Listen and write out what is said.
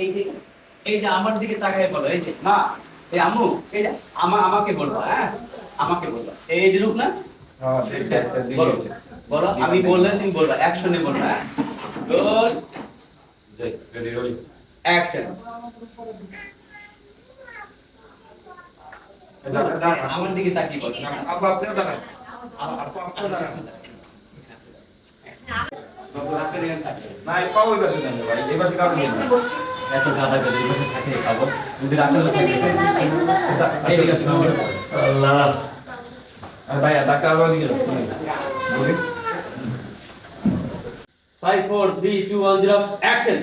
এই যে এই যে আমার দিকে তাকায় বলো, এই যে মা, এই আম্মু, এই যে আমাকে বলবো, হ্যাঁ আমাকে বলবো, এই যে রূপ না, বলো বলো, আমি বললে তুমি বলবা, অ্যাকশনে বলবা, হ্যাঁ গুড, রেডি রোলিং অ্যাকশন। আমার দিকে তাকিয়ে বলো, আপু আপনিও তাকান, আপু আপনিও তাকান। নাই পাওই পাশে নেন ভাই, এই পাশে কারণ নেই, এত গাদা গাদা এই পাশে থাকে খাবো, যদি রাখতে থাকে ঠিক আছে আল্লাহ। আর ভাই ডাক্তার আবার দিকে বলি 5 4 3 2 1 0 অ্যাকশন।